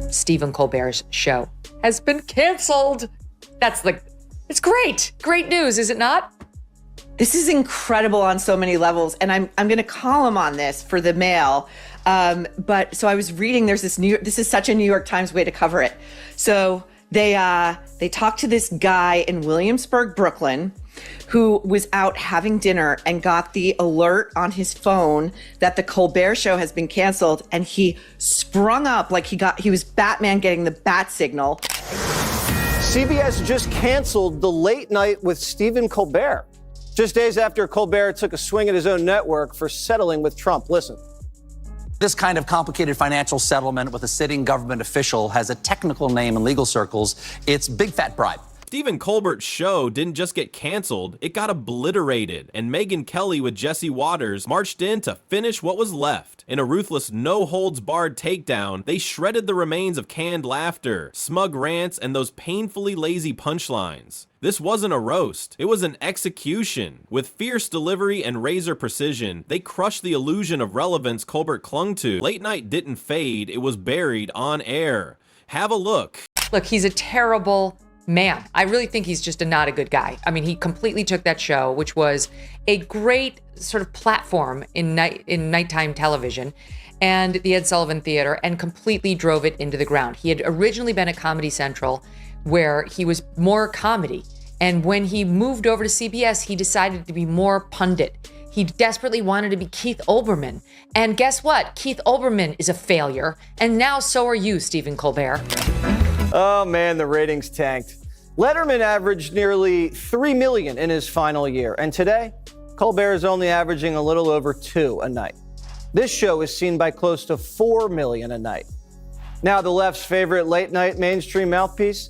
Stephen Colbert's show has been canceled. It's great. Great news, is it not? This is incredible on so many levels. And I'm going to call him on this for the Mail. But so I was reading, this is such a New York Times way to cover it. So they talked to this guy in Williamsburg, Brooklyn, who was out having dinner and got the alert on his phone that the Colbert show has been canceled. And he sprung up like he was Batman getting the bat signal. CBS just canceled The Late Night with Stephen Colbert, just days after Colbert took a swing at his own network for settling with Trump. Listen. This kind of complicated financial settlement with a sitting government official has a technical name in legal circles. It's big fat bribe. Stephen Colbert's show didn't just get canceled, it got obliterated, and Megyn Kelly with Jesse Waters marched in to finish what was left. In a ruthless, no-holds-barred takedown, they shredded the remains of canned laughter, smug rants, and those painfully lazy punchlines. This wasn't a roast, it was an execution. With fierce delivery and razor precision, they crushed the illusion of relevance Colbert clung to. Late Night didn't fade, it was buried on air. Have a look. Look, he's a terrible man. I really think he's just not a good guy. I mean, he completely took that show, which was a great sort of platform in nighttime television and the Ed Sullivan Theater, and completely drove it into the ground. He had originally been at Comedy Central, where he was more comedy. And when he moved over to CBS, he decided to be more pundit. He desperately wanted to be Keith Olbermann. And guess what? Keith Olbermann is a failure. And now so are you, Stephen Colbert. Oh, man, the ratings tanked. Letterman averaged nearly 3 million in his final year. And today, Colbert is only averaging a little over 2 a night. This show is seen by close to 4 million a night. Now, the left's favorite late-night mainstream mouthpiece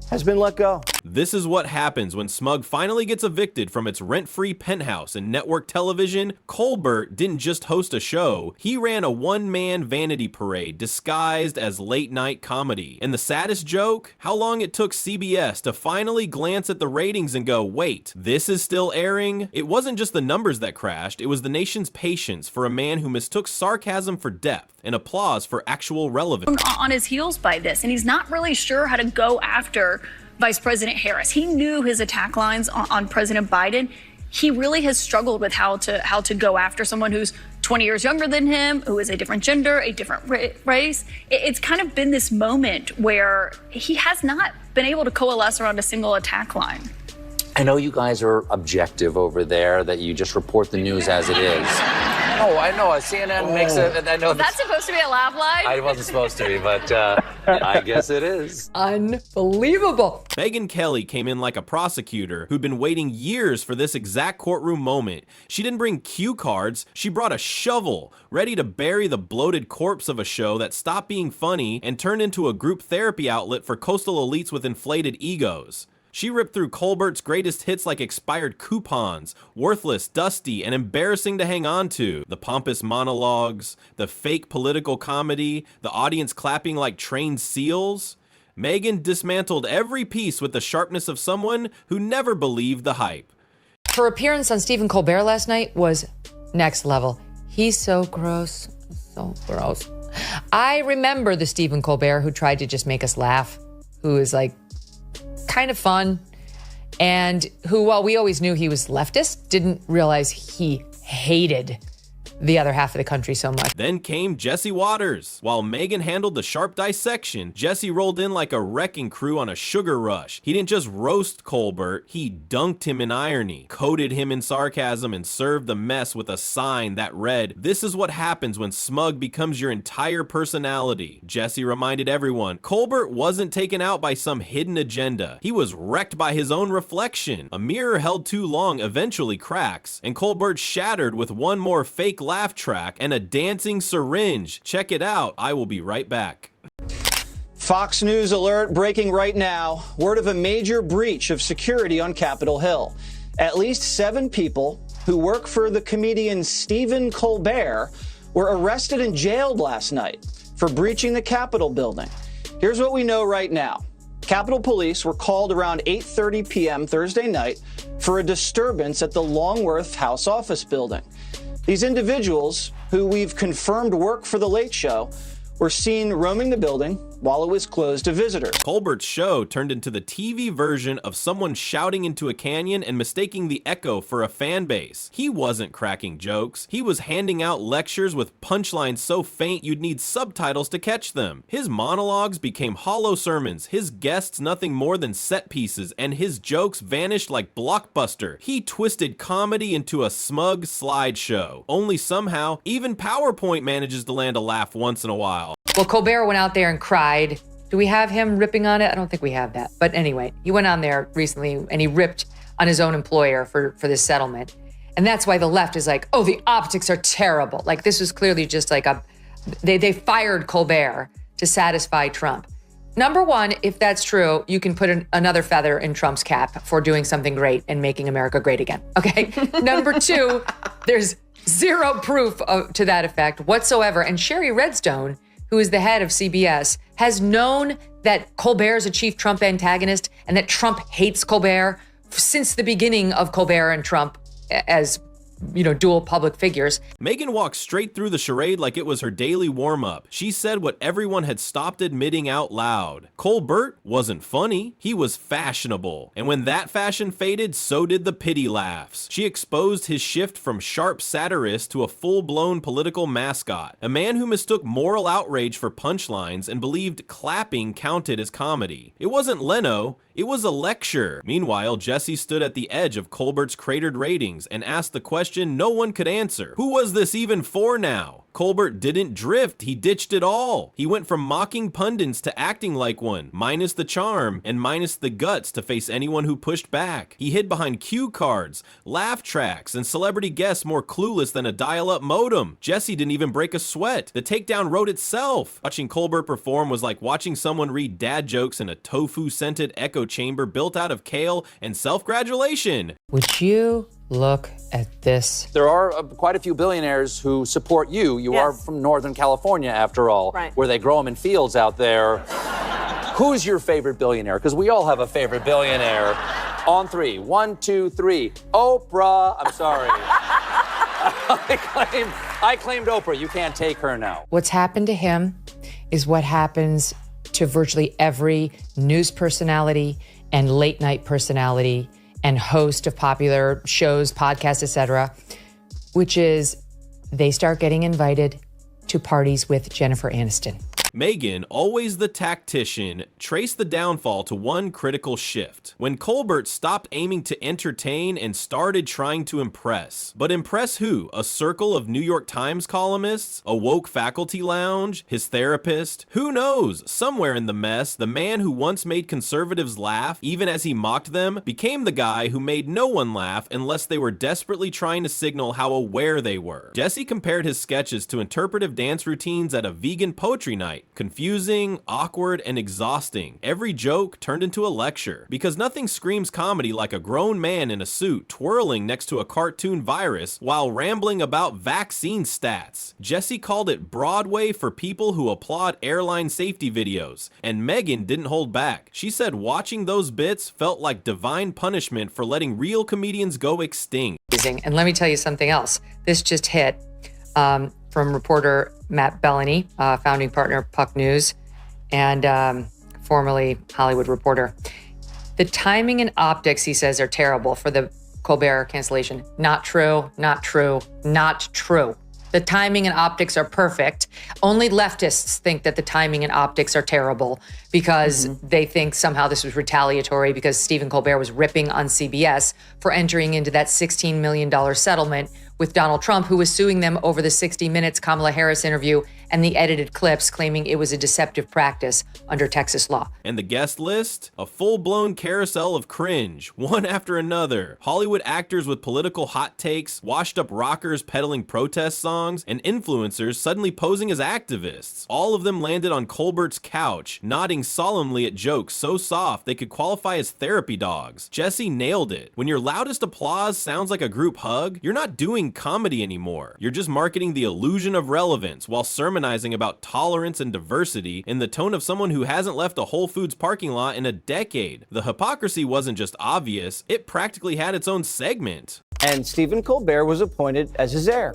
has been let go. This is what happens when Smug finally gets evicted from its rent-free penthouse in network television. Colbert didn't just host a show, he ran a one-man vanity parade disguised as late-night comedy. And the saddest joke? How long it took CBS to finally glance at the ratings and go, wait, this is still airing? It wasn't just the numbers that crashed, it was the nation's patience for a man who mistook sarcasm for depth and applause for actual relevance. On his heels by this, and he's not really sure how to go after Vice President Harris. He knew his attack lines on President Biden. He really has struggled with how to go after someone who's 20 years younger than him, who is a different gender, a different race. It's kind of been this moment where he has not been able to coalesce around a single attack line. I know you guys are objective over there, that you just report the news as it is. Oh, I know. CNN makes it. I know that's supposed to be a laugh line. I wasn't supposed to be, but I guess it is. Unbelievable. Megyn Kelly came in like a prosecutor who'd been waiting years for this exact courtroom moment. She didn't bring cue cards, she brought a shovel, ready to bury the bloated corpse of a show that stopped being funny and turned into a group therapy outlet for coastal elites with inflated egos. She ripped through Colbert's greatest hits like expired coupons, worthless, dusty, and embarrassing to hang on to. The pompous monologues, the fake political comedy, the audience clapping like trained seals. Megyn dismantled every piece with the sharpness of someone who never believed the hype. Her appearance on Stephen Colbert last night was next level. He's so gross, so gross. I remember the Stephen Colbert who tried to just make us laugh, who is like, kind of fun, and who, while we always knew he was leftist, didn't realize he hated the other half of the country so much. Then came Jesse Waters. While Megyn handled the sharp dissection, Jesse rolled in like a wrecking crew on a sugar rush. He didn't just roast Colbert, he dunked him in irony, coated him in sarcasm, and served the mess with a sign that read, "This is what happens when smug becomes your entire personality." Jesse reminded everyone, Colbert wasn't taken out by some hidden agenda. He was wrecked by his own reflection. A mirror held too long eventually cracks, and Colbert shattered with one more fake laugh track and a dancing syringe. Check it out. I will be right back. Fox News alert breaking right now. Word of a major breach of security on Capitol Hill. At least 7 people who work for the comedian Stephen Colbert were arrested and jailed last night for breaching the Capitol building. Here's what we know right now. Capitol Police were called around 8:30 p.m. Thursday night for a disturbance at the Longworth House Office building. These individuals, who we've confirmed work for The Late Show, were seen roaming the building, while it was closed to visitors. Colbert's show turned into the TV version of someone shouting into a canyon and mistaking the echo for a fan base. He wasn't cracking jokes. He was handing out lectures with punchlines so faint you'd need subtitles to catch them. His monologues became hollow sermons, his guests nothing more than set pieces, and his jokes vanished like Blockbuster. He twisted comedy into a smug slideshow. Only somehow, even PowerPoint manages to land a laugh once in a while. Well, Colbert went out there and cried. Do we have him ripping on it? I don't think we have that. But anyway, he went on there recently and he ripped on his own employer for this settlement. And that's why the left is like, oh, the optics are terrible. Like, this was clearly just like they fired Colbert to satisfy Trump. Number one, if that's true, you can put another feather in Trump's cap for doing something great and making America great again. Okay. Number two, there's zero proof to that effect whatsoever. And Sherry Redstone, who is the head of CBS, has known that Colbert is a chief Trump antagonist and that Trump hates Colbert since the beginning of Colbert and Trump as, dual public figures. Megyn walked straight through the charade like it was her daily warm-up. She said what everyone had stopped admitting out loud. Colbert wasn't funny, he was fashionable. And when that fashion faded, so did the pity laughs. She exposed his shift from sharp satirist to a full-blown political mascot. A man who mistook moral outrage for punchlines and believed clapping counted as comedy. It wasn't Leno, it was a lecture. Meanwhile, Jesse stood at the edge of Colbert's cratered ratings and asked the question no one could answer. Who was this even for now? Colbert didn't drift, he ditched it all. He went from mocking pundits to acting like one, minus the charm and minus the guts to face anyone who pushed back. He hid behind cue cards, laugh tracks, and celebrity guests more clueless than a dial-up modem. Jesse didn't even break a sweat. The takedown wrote itself. Watching Colbert perform was like watching someone read dad jokes in a tofu-scented echo chamber built out of kale and self-gratulation. Would you look at this? There are quite a few billionaires who support you. You are from Northern California, after all, where they grow them in fields out there. Who's your favorite billionaire? Because we all have a favorite billionaire. On three. 1, 2, 3. Oprah. I'm sorry. I claimed Oprah. You can't take her now. What's happened to him is what happens to virtually every news personality and late night personality and host of popular shows, podcasts, etc., which is they start getting invited to parties with Jennifer Aniston. Megyn, always the tactician, traced the downfall to one critical shift. When Colbert stopped aiming to entertain and started trying to impress. But impress who? A circle of New York Times columnists? A woke faculty lounge? His therapist? Who knows? Somewhere in the mess, the man who once made conservatives laugh, even as he mocked them, became the guy who made no one laugh unless they were desperately trying to signal how aware they were. Jesse compared his sketches to interpretive dance routines at a vegan poetry night. Confusing, awkward, and exhausting. Every joke turned into a lecture. Because nothing screams comedy like a grown man in a suit twirling next to a cartoon virus while rambling about vaccine stats. Jesse called it Broadway for people who applaud airline safety videos. And Megyn didn't hold back. She said watching those bits felt like divine punishment for letting real comedians go extinct. And let me tell you something else. This just hit from reporter Matt Bellany, founding partner of Puck News and formerly Hollywood Reporter. The timing and optics, he says, are terrible for the Colbert cancellation. Not true, not true, not true. The timing and optics are perfect. Only leftists think that the timing and optics are terrible because they think somehow this was retaliatory because Stephen Colbert was ripping on CBS for entering into that $16 million settlement with Donald Trump, who was suing them over the 60 Minutes Kamala Harris interview and the edited clips, claiming it was a deceptive practice under Texas law. And the guest list? A full-blown carousel of cringe, one after another. Hollywood actors with political hot takes, washed-up rockers peddling protest songs, and influencers suddenly posing as activists. All of them landed on Colbert's couch, nodding solemnly at jokes so soft they could qualify as therapy dogs. Jesse nailed it. When your loudest applause sounds like a group hug, you're not doing comedy anymore. You're just marketing the illusion of relevance while sermonizing about tolerance and diversity in the tone of someone who hasn't left a Whole Foods parking lot in a decade. The hypocrisy wasn't just obvious, it practically had its own segment. And Stephen Colbert was appointed as his heir.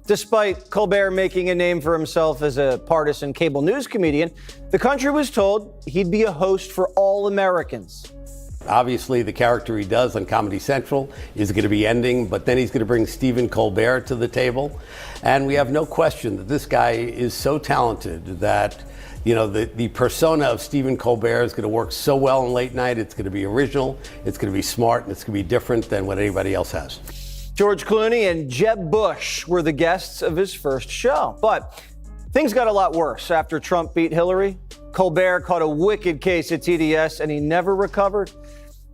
Despite Colbert making a name for himself as a partisan cable news comedian, the country was told he'd be a host for all Americans. Obviously, the character he does on Comedy Central is going to be ending, but then he's going to bring Stephen Colbert to the table. And we have no question that this guy is so talented that, you know, the persona of Stephen Colbert is going to work so well in late night. It's going to be original, it's going to be smart, and it's going to be different than what anybody else has. George Clooney and Jeb Bush were the guests of his first show. But things got a lot worse after Trump beat Hillary. Colbert caught a wicked case of TDS and he never recovered.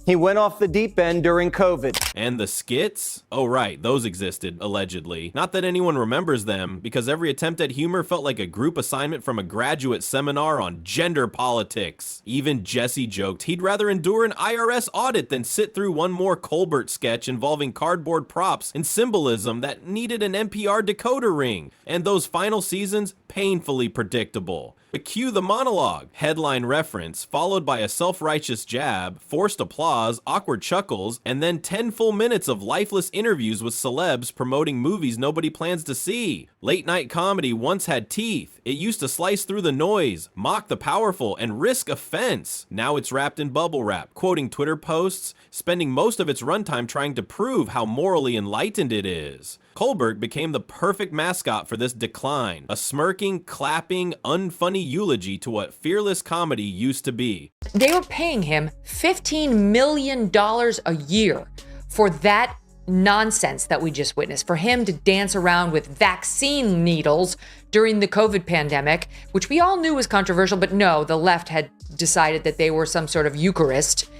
He went off the deep end during COVID. And the skits? Oh, right, those existed, allegedly. Not that anyone remembers them, because every attempt at humor felt like a group assignment from a graduate seminar on gender politics. Even Jesse joked he'd rather endure an IRS audit than sit through one more Colbert sketch involving cardboard props and symbolism that needed an NPR decoder ring. And those final seasons, painfully predictable. But cue the monologue, headline reference, followed by a self-righteous jab, forced applause, awkward chuckles, and then 10 full minutes of lifeless interviews with celebs promoting movies nobody plans to see. Late night comedy once had teeth. It used to slice through the noise, mock the powerful, and risk offense. Now it's wrapped in bubble wrap, quoting Twitter posts, spending most of its runtime trying to prove how morally enlightened it is. Colbert became the perfect mascot for this decline, a smirking, clapping, unfunny eulogy to what fearless comedy used to be. They were paying him $15 million a year for that nonsense that we just witnessed, for him to dance around with vaccine needles during the COVID pandemic, which we all knew was controversial, but no, the left had decided that they were some sort of Eucharist.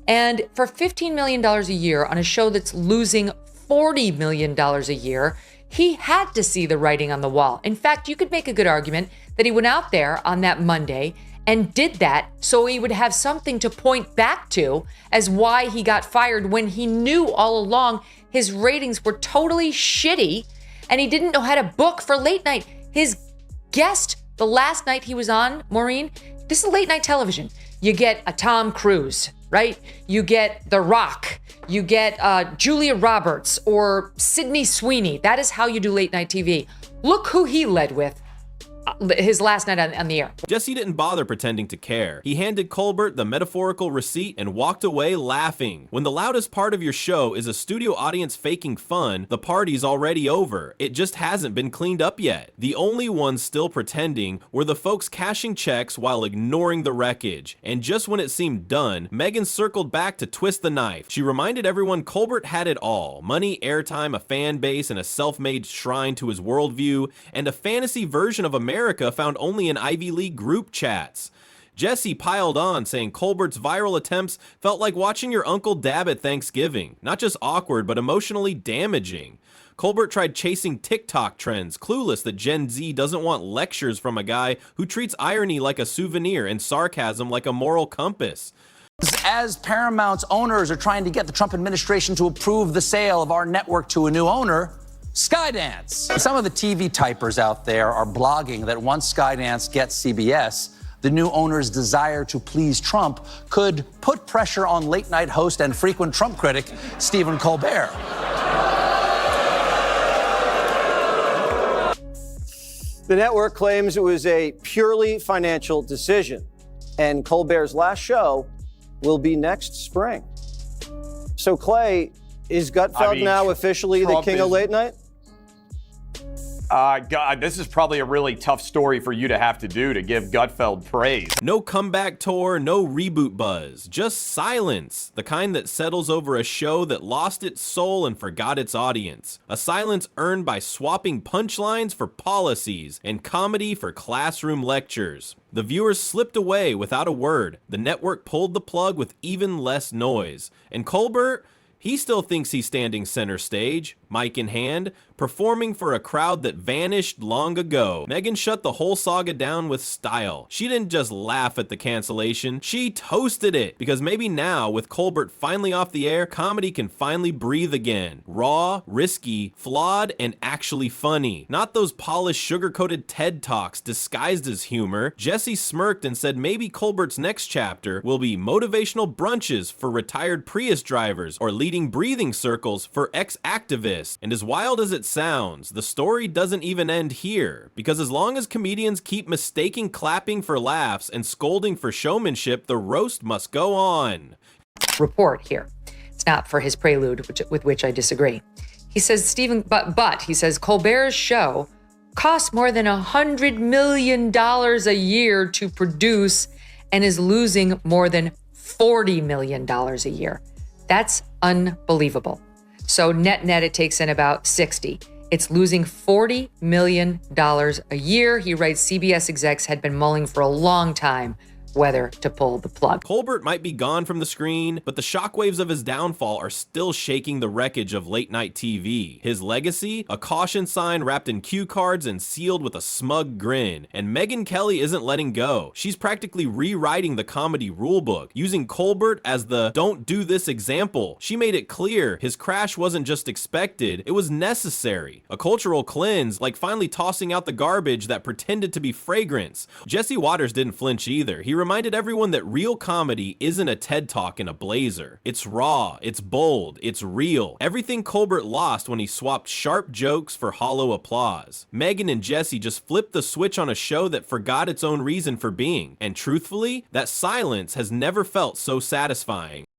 And for $15 million a year on a show that's losing $40 million a year, he had to see the writing on the wall. In fact, you could make a good argument that he went out there on that Monday and did that so he would have something to point back to as why he got fired, when he knew all along his ratings were totally shitty and he didn't know how to book for late night. His guest, the last night he was on, Maureen, this is late night television. You get a Tom Cruise, right? You get The Rock. You get Julia Roberts or Sydney Sweeney. That is how you do late night TV. Look who he led with his last night on the air. Jesse didn't bother pretending to care. He handed Colbert the metaphorical receipt and walked away laughing. When the loudest part of your show is a studio audience faking fun, the party's already over. It just hasn't been cleaned up yet. The only ones still pretending were the folks cashing checks while ignoring the wreckage. And just when it seemed done, Megyn circled back to twist the knife. She reminded everyone Colbert had it all: money, airtime, a fan base, and a self-made shrine to his worldview, and a fantasy version of America found only in Ivy League group chats. Jesse piled on, saying Colbert's viral attempts felt like watching your uncle dab at Thanksgiving. Not just awkward, but emotionally damaging. Colbert tried chasing TikTok trends, clueless that Gen Z doesn't want lectures from a guy who treats irony like a souvenir and sarcasm like a moral compass. As Paramount's owners are trying to get the Trump administration to approve the sale of our network to a new owner, Skydance. Some of the TV typers out there are blogging that once Skydance gets CBS, the new owner's desire to please Trump could put pressure on late-night host and frequent Trump critic Stephen Colbert. The network claims it was a purely financial decision, and Colbert's last show will be next spring. So, Clay, is Gutfeld now officially Trump the king of late night? God, this is probably a really tough story for you to have to do, to give Gutfeld praise. No comeback tour, no reboot buzz, just silence. The kind that settles over a show that lost its soul and forgot its audience. A silence earned by swapping punchlines for policies and comedy for classroom lectures. The viewers slipped away without a word. The network pulled the plug with even less noise. And Colbert, he still thinks he's standing center stage, mic in hand, performing for a crowd that vanished long ago. Megyn shut the whole saga down with style. She didn't just laugh at the cancellation, she toasted it. Because maybe now, with Colbert finally off the air, comedy can finally breathe again. Raw, risky, flawed, and actually funny. Not those polished, sugar-coated TED Talks disguised as humor. Jesse smirked and said maybe Colbert's next chapter will be motivational brunches for retired Prius drivers or leading breathing circles for ex-activists. And as wild as it sounds, the story doesn't even end here, because as long as comedians keep mistaking clapping for laughs and scolding for showmanship, the roast must go on. Report here. It's not for his prelude, with which I disagree. He says he says Colbert's show costs more than $100 million a year to produce and is losing more than $40 million a year. That's unbelievable. So net, it takes in about 60. It's losing $40 million a year. He writes CBS execs had been mulling for a long time whether to pull the plug. Colbert might be gone from the screen, but the shockwaves of his downfall are still shaking the wreckage of late-night TV. His legacy? A caution sign wrapped in cue cards and sealed with a smug grin. And Megyn Kelly isn't letting go. She's practically rewriting the comedy rulebook, using Colbert as the don't do this example. She made it clear his crash wasn't just expected, it was necessary. A cultural cleanse, like finally tossing out the garbage that pretended to be fragrance. Jesse Waters didn't flinch either. He reminded everyone that real comedy isn't a TED Talk in a blazer. It's raw, it's bold, it's real. Everything Colbert lost when he swapped sharp jokes for hollow applause. Megyn and Jesse just flipped the switch on a show that forgot its own reason for being. And truthfully, that silence has never felt so satisfying.